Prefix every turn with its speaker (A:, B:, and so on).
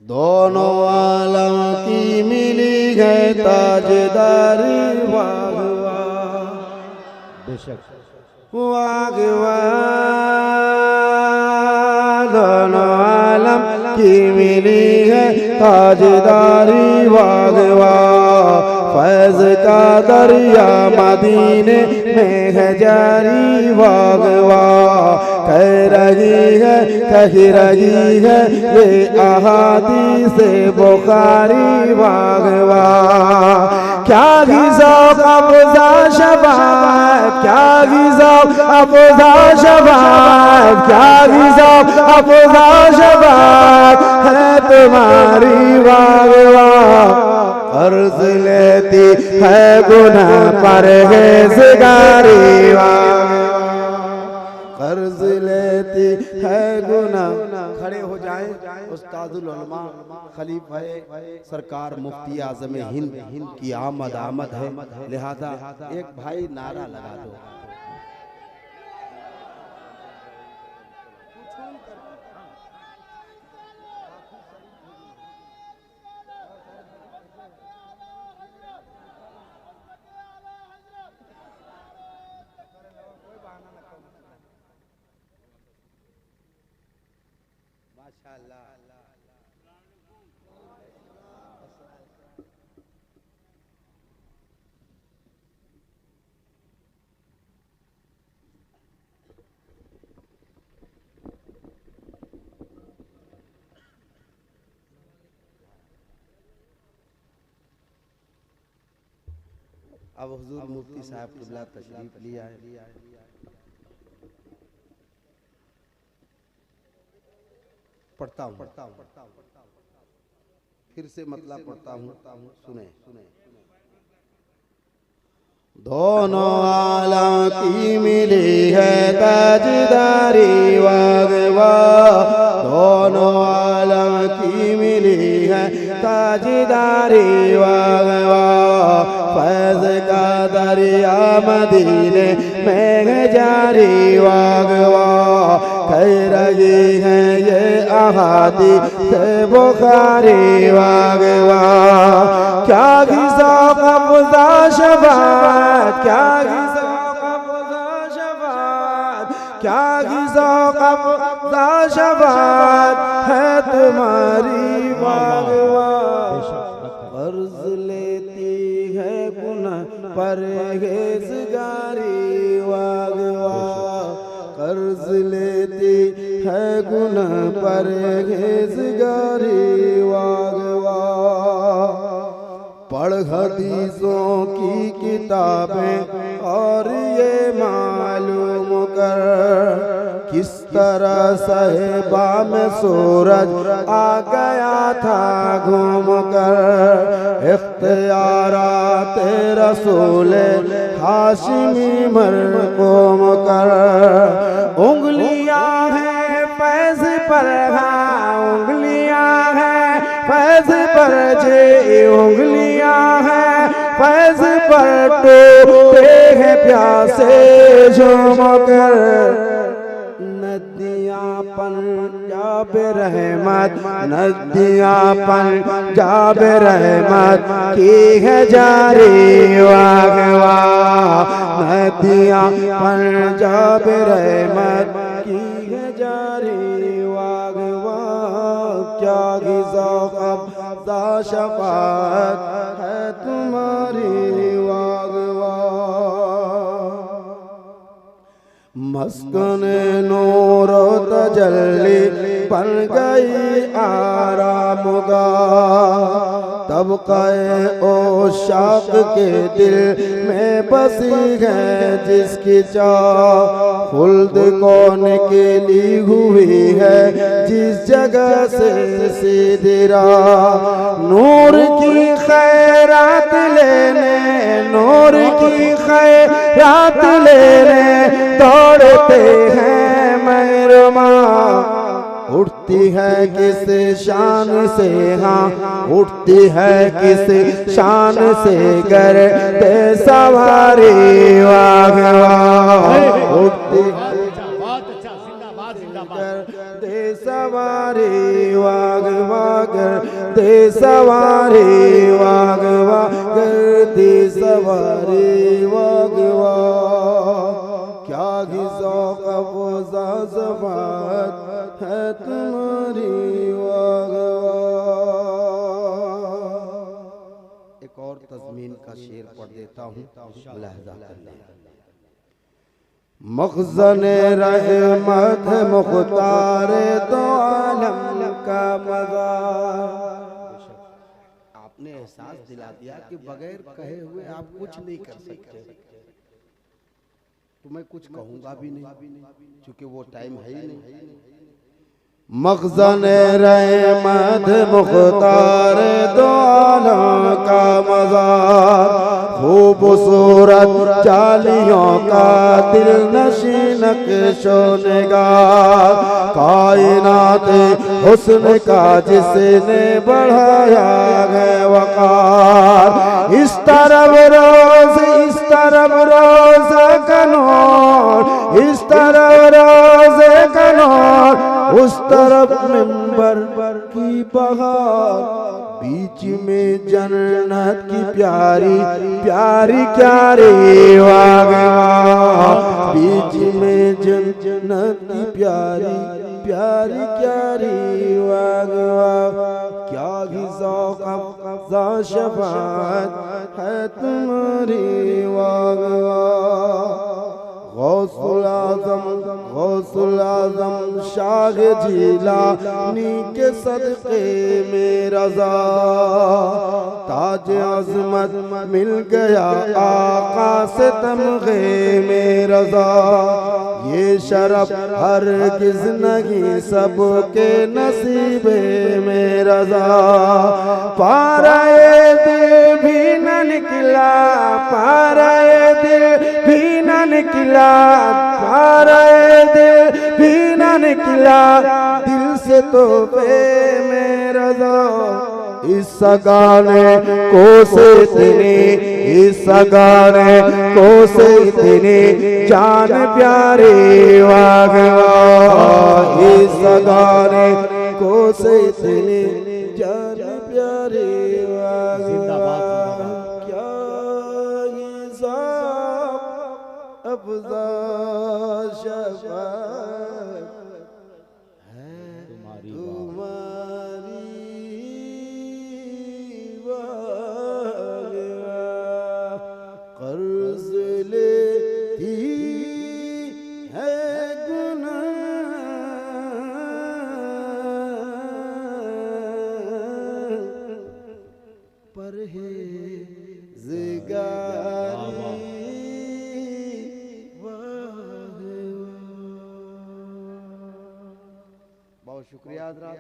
A: दोनों आलम की मिली है ताजदारी वागवा,
B: बेशक
A: वागवा। दोनों आलम की मिली है ताजदारी वागवा। फैज का दरिया मदीने में है जारी वागवा। कह रही है ये अहादीस बुखारी वागवा। क्या गिज़ा अफ़ज़ा शबाब, क्या गिज़ा अफ़ज़ा शबाब, क्या गिज़ा अफ़ज़ा शबाब है तुम्हारी वागवा। कर्ज लेती है गुनाह परहेज़गारी वागवा, कर्ज लेती है गुनाह। खड़े हो जाए उस्तादुल उलमा खलीफा सरकार मुफ्ती आज़म हिंद की आमद है, लिहाजा एक भाई नारा लगा दो। माशाअल्लाह। अब हुजूर मुफ्ती साहब क़िबला तशरीफ लिया है। पढ़ता हूँ फिर से मतलब पढ़ता हूँ, सुने। दोनों आलम की मिली है ताजदारी वागवा। दोनों आलम की मिली है ताजदारी वागवा। फैज़ का दरिया मदीने में जारी वागवा। कह रही है ये अहादीस बुखारी वागवा। क्या गिज़ा अफ़ज़ा शबाब, क्या गिज़ा अफ़ज़ा शबाब, क्या गिज़ा अफ़ज़ा शबाब है तुम्हारी वागवा। कर्ज लेती है गुनाह परहेज़गारी वागवा। कर्ज लेती है गुनाह परहेज़गारी वागवा। पढ़ हदीसों की किताबें और ये मालूम कर किस तरह साहिबा में सूरज आ गया था घूम कर। इख्तियारात रसूल हाशिमी मरकूम कर। उंगलियां हैं फैज़ पर, हाँ उंगलियां हैं फैज़ पर जे, उंगलियां हैं फैज़ पर टूटे हैं प्यासे झूम कर। नदियाँ पंजाब रहमत, नदियाँ पंजाब रहमत की है जारी वागवा। नदियाँ पंजाब रहमत की है जारी वागवा। क्या गिज़ा अफ़ज़ा शफ़ाअत है तुम्हारी वागवा। मस्कने नूर तजल्ली बन गई आरामगाह। तबक़े ओशाक़ के दिल में बसी है जिसकी चाह। खुल्द को निकली हुई है जिस जगह से सीधी राह। नूर की खैरात लेने, नूर की खैरात लेने दौड़ते हैं महरमा। उठती है किस शान से, हाँ उठती है किस शान से करते सवारी वागवा। उठती करते सवारी वागवा करते सवारी वाग वाग करते सवारी वाग वाग क्या गिज़ो का वो ज़फ़ात है तुम्हारी वाग वाग। एक और तज़मीन का शेर पढ़ देता हूँ, मुलाहिज़ा कर लें। मखज़न रहमत मुख्तार दो आलम का मज़ार। आपने एहसास दिला दिया कि बगैर कहे हुए आप कुछ नहीं कर सकते, तो मैं कुछ कहूंगा भी नहीं क्योंकि वो टाइम है ही नहीं। मखज़न रहमत मुख्तार दो आलम का मज़ार, खूबसूरत चालियों का दिल नशी नक्शो निगार, कायनात हुस्न का जिसने बढ़ाया है वक़ार। इस तरफ रोज़ का नूर, इस तरफ रोज़ का नूर, उस तरफ मिंबर की बहार, बीच में जन्नत की प्यारी प्यारी क्यारी वाग वाग, बीच में जन्नत की प्यारी प्यारी क्यारी वाग वाग। क्या गिज़ो का शफ़ाअत है तुम्हारी वाग वाग। गौसुल आज़म शाह जिलानी के सदक़े में रज़ा, ताज अज़मत मिल गया आका से तमग़े में रज़ा। ये शरफ़ हरगिज़ नहीं सबके नसीबे में रज़ा। पाराए दिल भी न निकला, पाराए दिल भी न निकला, पाराए दिल भी न निकला, दिल से तो पे में रज़ा। इस गाने को से इतनी, इस गाने को से इतनी जान प्यारे वाग वाग, इस गाने को से इतनी जान प्यारे वाग वाग। क्या अफ़ज़ा शफ़ाअत है तुम्हारी वाग वाग। कर्ज़ लेती है गुनाह, परहेज़गारी। बहुत शुक्रिया हज़रात।